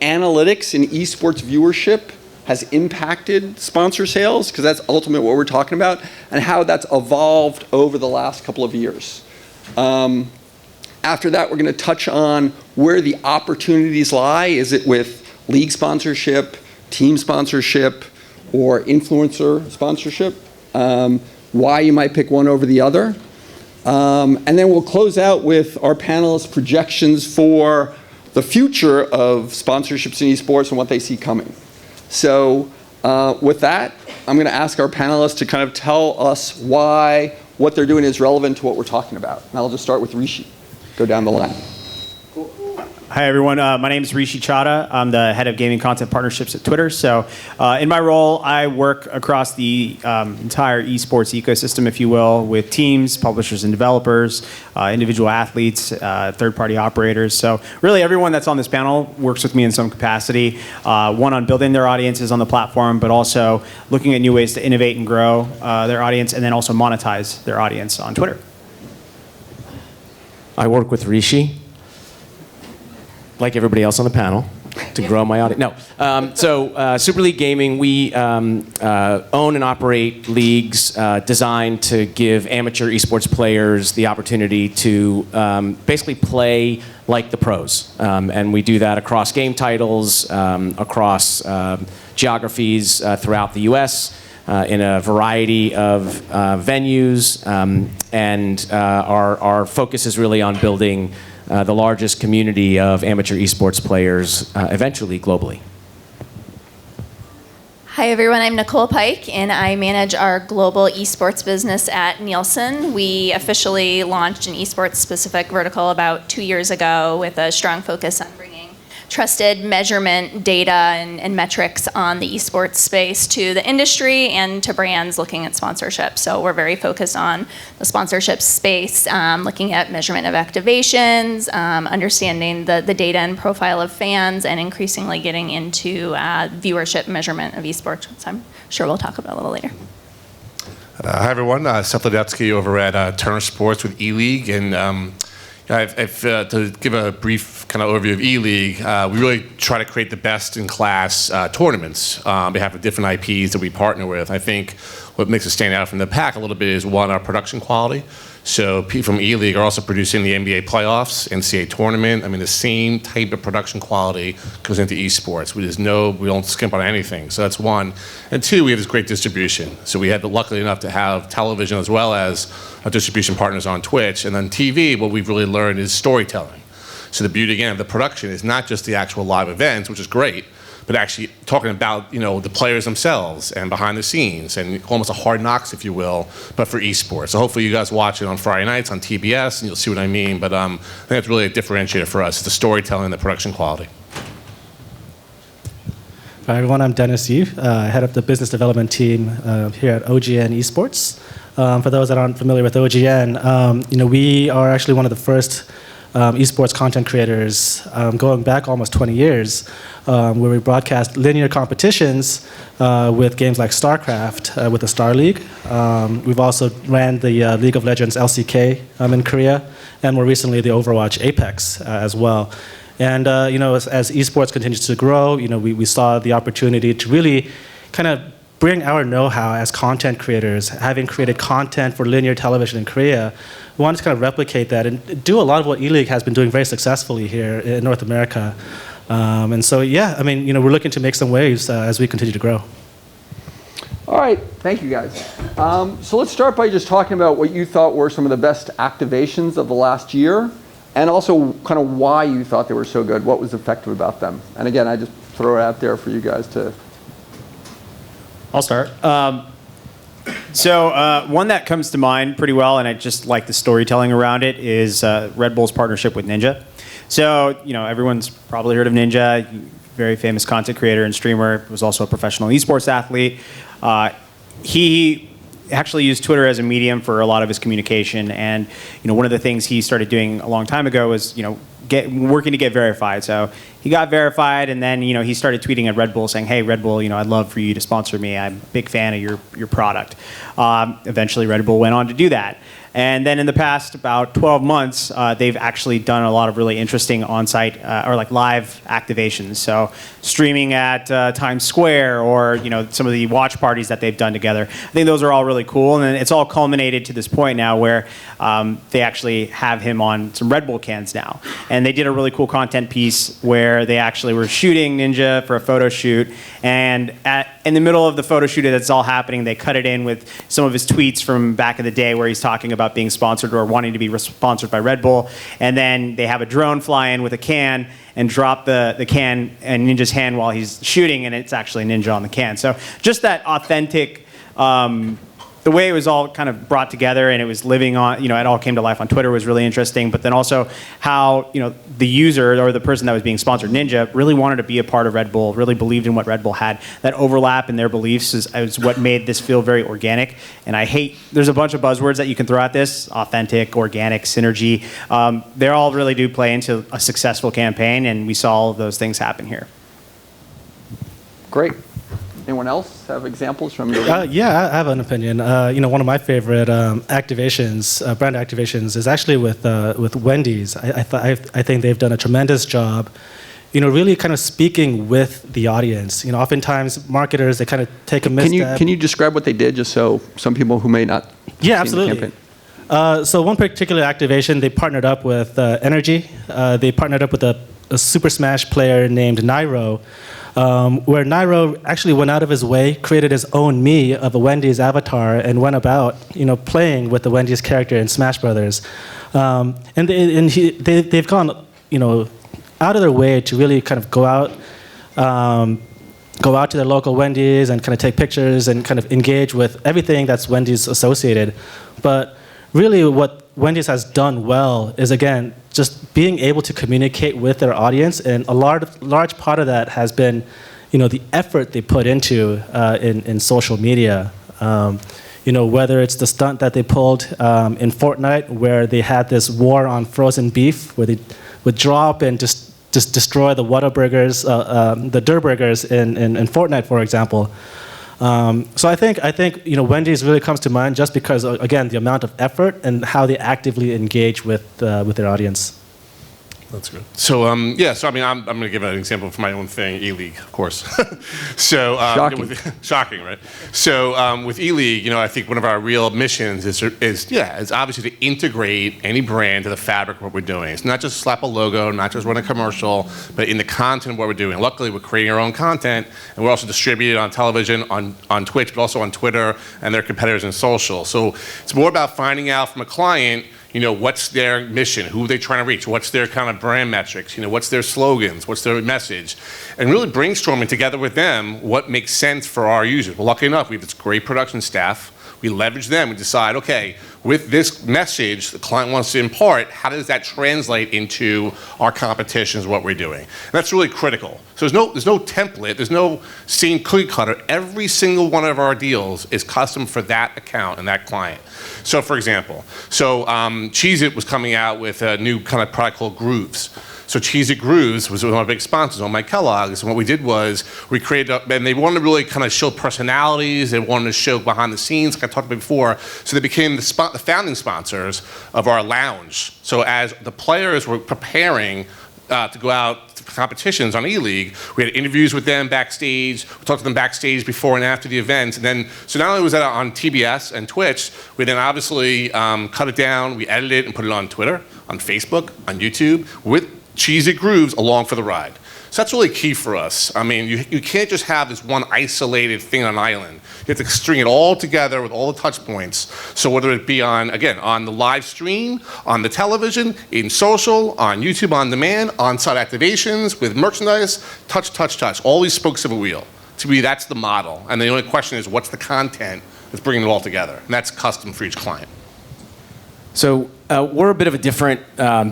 analytics in esports viewership has impacted sponsor sales, because that's ultimately what we're talking about, and how that's evolved over the last couple of years. After that, we're going to touch on where the opportunities lie. Is it with league sponsorship, team sponsorship, or influencer sponsorship? Why you might pick one over the other. And then we'll close out with our panelists' projections for the future of sponsorships in esports and what they see coming. So with that, I'm going to ask our panelists to kind of tell us why what they're doing is relevant to what we're talking about. And I'll just start with Rishi. Go down the line. Hi, everyone. My name is Rishi Chadha. I'm the head of gaming content partnerships at Twitter. So in my role, I work across the entire esports ecosystem, if you will, with teams, publishers and developers, individual athletes, third-party operators. So really everyone that's on this panel works with me in some capacity, one on building their audiences on the platform, but also looking at new ways to innovate and grow their audience, and then also monetize their audience on Twitter. I work with Rishi, like everybody else on the panel, to grow my audience. No. So Super League Gaming, we own and operate leagues designed to give amateur esports players the opportunity to basically play like the pros. And we do that across game titles, across geographies throughout the US, in a variety of venues. And our focus is really on building the largest community of amateur esports players, eventually globally. Hi everyone, I'm Nicole Pike and I manage our global esports business at Nielsen. We officially launched an esports specific vertical about 2 years ago with a strong focus on bringing trusted measurement data and metrics on the esports space to the industry and to brands looking at sponsorship. So we're very focused on the sponsorship space, looking at measurement of activations, understanding the data and profile of fans, and increasingly getting into viewership measurement of esports, which I'm sure we'll talk about a little later. Hi everyone, Seth Ledetsky over at Turner Sports with E-League, and to give a brief kind of overview of E-League, we really try to create the best-in-class tournaments on behalf of different IPs that we partner with. I think what makes us stand out from the pack a little bit is, one, our production quality. So people from E-League are also producing the NBA playoffs, NCAA tournament. I mean, the same type of production quality goes into esports. We don't skimp on anything. So that's one. And two, we have this great distribution. So we had luckily enough to have television as well as our distribution partners on Twitch. And then TV, what we've really learned is storytelling. So the beauty, again, of the production is not just the actual live events, which is great, but actually talking about, the players themselves and behind the scenes, and almost a hard knocks, if you will, but for esports. So hopefully you guys watch it on Friday nights on TBS, and you'll see what I mean. But I think that's really a differentiator for us, the storytelling and the production quality. Hi everyone, I'm Dennis Yu, head of the business development team here at OGN Esports. For those that aren't familiar with OGN, we are actually one of the first esports content creators going back almost 20 years, where we broadcast linear competitions with games like StarCraft with the Star League. We've also ran the League of Legends LCK in Korea, and more recently the Overwatch Apex as well. And as esports continues to grow, we saw the opportunity to really kind of bring our know-how as content creators, having created content for linear television in Korea. We wanted to kind of replicate that and do a lot of what E-League has been doing very successfully here in North America. And so, yeah, I mean, we're looking to make some waves as we continue to grow. All right, thank you guys. So let's start by just talking about what you thought were some of the best activations of the last year, and also kind of why you thought they were so good, what was effective about them. And again, I just throw it out there for you guys to... I'll start. So one that comes to mind pretty well, and I just like the storytelling around it, is Red Bull's partnership with Ninja. So, everyone's probably heard of Ninja, very famous content creator and streamer, was also a professional esports athlete. He actually used Twitter as a medium for a lot of his communication, and one of the things he started doing a long time ago was working to get verified. So he got verified, and then he started tweeting at Red Bull saying, "Hey Red Bull, I'd love for you to sponsor me. I'm a big fan of your product." Eventually, Red Bull went on to do that. And then in the past about 12 months, they've actually done a lot of really interesting on-site or like live activations. So streaming at Times Square, or some of the watch parties that they've done together. I think those are all really cool, and it's all culminated to this point now where they actually have him on some Red Bull cans now. And they did a really cool content piece where they actually were shooting Ninja for a photo shoot, and in the middle of the photo shoot that's all happening, they cut it in with some of his tweets from back in the day where he's talking about being sponsored or wanting to be sponsored by Red Bull. And then they have a drone fly in with a can and drop the can in Ninja's hand while he's shooting, and it's actually Ninja on the can. So just that authentic, the way it was all kind of brought together and it was living on, it all came to life on Twitter was really interesting. But then also how, the user or the person that was being sponsored, Ninja, really wanted to be a part of Red Bull, really believed in what Red Bull had. That overlap in their beliefs is what made this feel very organic. And there's a bunch of buzzwords that you can throw at this: authentic, organic, synergy. They all really do play into a successful campaign, and we saw all of those things happen here. Great. Anyone else have examples from your? Yeah, I have an opinion. One of my favorite activations, brand activations, is actually with Wendy's. I think they've done a tremendous job, really kind of speaking with the audience. Oftentimes marketers, they kind of take a misstep. Can you describe what they did, just so some people who may not? Yeah, seen the absolutely. campaign? So one particular activation, they partnered up with Energy. They partnered up with a Super Smash player named Nairo. Where Nairo actually went out of his way, created his own Mii of a Wendy's avatar, and went about, playing with the Wendy's character in Smash Brothers. They've gone, out of their way to really kind of go out to their local Wendy's and kind of take pictures and kind of engage with everything that's Wendy's associated. But really, what Wendy's has done well is, again, just being able to communicate with their audience, and a large part of that has been, the effort they put into in social media. Whether it's the stunt that they pulled in Fortnite, where they had this war on frozen beef, where they would drop and just destroy the Whataburgers, the Durr Burgers in Fortnite, for example. So I think Wendy's really comes to mind just because, again, the amount of effort and how they actively engage with their audience. That's good. So I'm going to give an example from my own thing, E-League, of course. So Shocking. Shocking, right? So with E-League, I think one of our real missions is obviously to integrate any brand to the fabric of what we're doing. It's not just slap a logo, not just run a commercial, but in the content of what we're doing. Luckily, we're creating our own content, and we're also distributed on television, on Twitch, but also on Twitter and their competitors in social. So it's more about finding out from a client, what's their mission, who are they trying to reach, what's their kind of brand metrics, what's their slogans, what's their message, and really brainstorming together with them what makes sense for our users. Well, lucky enough, we have this great production staff. We leverage them. We decide, okay, with this message the client wants to impart, how does that translate into our competitions, what we're doing? And that's really critical. So there's no template, there's no scene cookie cutter. Every single one of our deals is custom for that account and that client. So for example, Cheez-It was coming out with a new kind of product called Grooves. So Cheez-It Grooves was one of our big sponsors on my Kellogg's, and what we did was we created, and they wanted to really kind of show personalities, they wanted to show behind the scenes, like I talked about before, so they became the founding sponsors of our lounge. So as the players were preparing to go out to competitions on E-League, we had interviews with them backstage, we talked to them backstage before and after the events, and then, so not only was that on TBS and Twitch, we then obviously cut it down, we edited it and put it on Twitter, on Facebook, on YouTube, with Cheez-It Grooves along for the ride. So that's really key for us. I mean, you can't just have this one isolated thing on an island. You have to string it all together with all the touch points. So whether it be on the live stream, on the television, in social, on YouTube on demand, on-site activations, with merchandise, touch, all these spokes of a wheel. To me, that's the model. And the only question is, what's the content that's bringing it all together? And that's custom for each client. So we're a bit of a different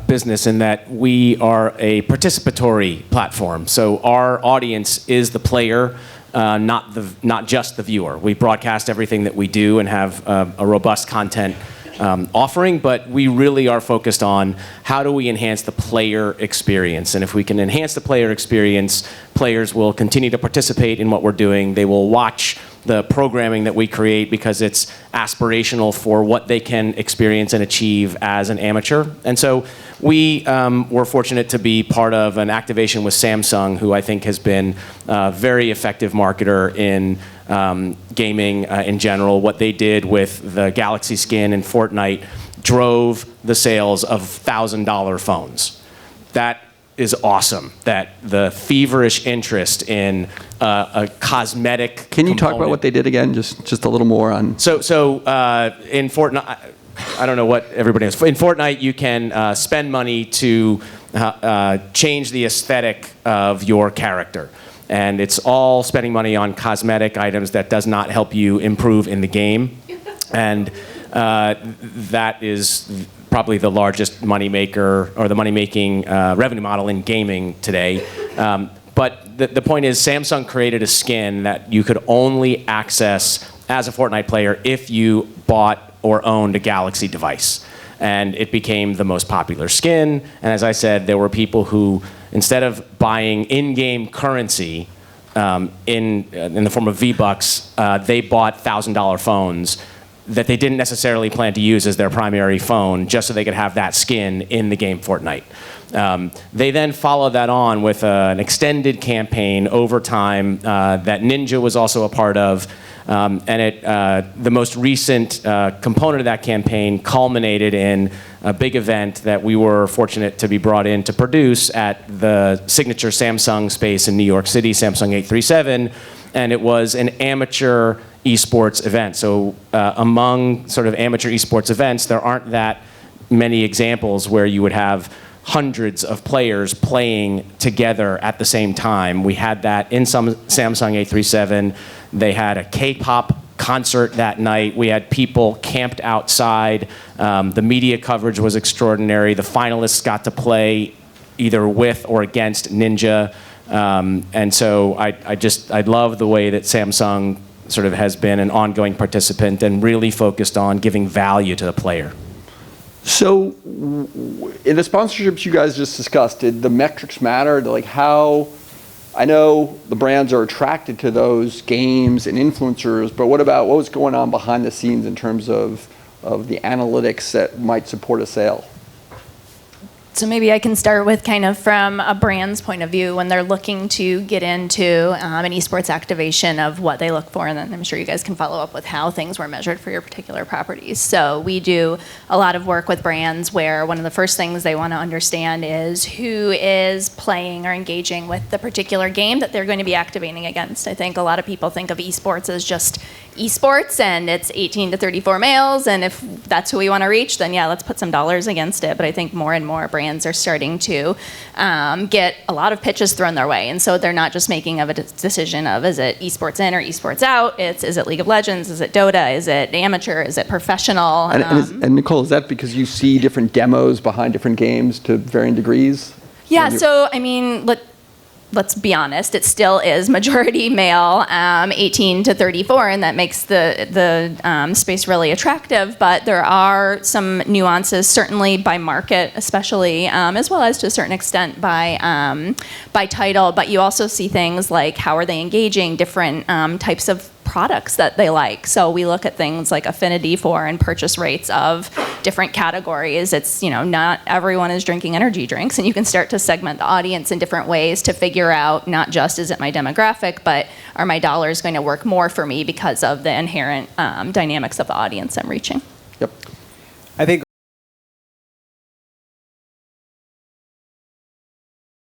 business in that we are a participatory platform. So our audience is the player, not just the viewer. We broadcast everything that we do and have a robust content offering, but we really are focused on how do we enhance the player experience. And if we can enhance the player experience, players will continue to participate in what we're doing. They will watch the programming that we create because it's aspirational for what they can experience and achieve as an amateur. And so we were fortunate to be part of an activation with Samsung, who I think has been a very effective marketer in gaming in general. What they did with the Galaxy skin in Fortnite drove the sales of $1,000 phones. That is awesome, that the feverish interest in a cosmetic Can you talk about component. what they did again? Just a little more on. So in Fortnite, I don't know what everybody knows. In Fortnite, you can spend money to change the aesthetic of your character. And it's all spending money on cosmetic items that does not help you improve in the game. And that is probably the largest moneymaker or the money-making revenue model in gaming today. But the point is, Samsung created a skin that you could only access as a Fortnite player if you bought or owned a Galaxy device. And it became the most popular skin. And as I said, there were people who, instead of buying in-game currency in the form of V-Bucks, they bought $1,000 phones that they didn't necessarily plan to use as their primary phone, just so they could have that skin in the game Fortnite. They then followed that on with an extended campaign over time that Ninja was also a part of. And the most recent component of that campaign culminated in a big event that we were fortunate to be brought in to produce at the signature Samsung space in New York City, Samsung 837, and it was an amateur esports event. So among sort of amateur esports events, there aren't that many examples where you would have hundreds of players playing together at the same time. We had that in some Samsung 837. They had a K-pop concert that night. We had people camped outside. The media coverage was extraordinary. The finalists got to play either with or against Ninja. And so I love the way that Samsung sort of has been an ongoing participant and really focused on giving value to the player. So, in the sponsorships you guys just discussed, did the metrics matter? Like how, I know the brands are attracted to those games and influencers, but what was going on behind the scenes in terms of the analytics that might support a sale? So maybe I can start with kind of from a brand's point of view when they're looking to get into an esports activation of what they look for, and then I'm sure you guys can follow up with how things were measured for your particular properties. So we do a lot of work with brands where one of the first things they want to understand is who is playing or engaging with the particular game that they're going to be activating against. I think a lot of people think of esports as just esports and it's 18 to 34 males, and if that's who we want to reach, then yeah, let's put some dollars against it. But I think more and more brands are starting to get a lot of pitches thrown their way, and so they're not just making a decision of is it esports in or esports out. It's is it League of Legends, is it Dota, is it amateur, is it professional? And Nicole, is that because you see different demos behind different games to varying degrees? Yeah, so I mean, let's be honest, it still is majority male, 18 to 34, and that makes the space really attractive. But there are some nuances, certainly by market, especially, as well as to a certain extent by title. But you also see things like how are they engaging, different types of products that they like. So we look at things like affinity for and purchase rates of different categories. It's, not everyone is drinking energy drinks, and you can start to segment the audience in different ways to figure out not just is it my demographic, but are my dollars going to work more for me because of the inherent dynamics of the audience I'm reaching. Yep. I think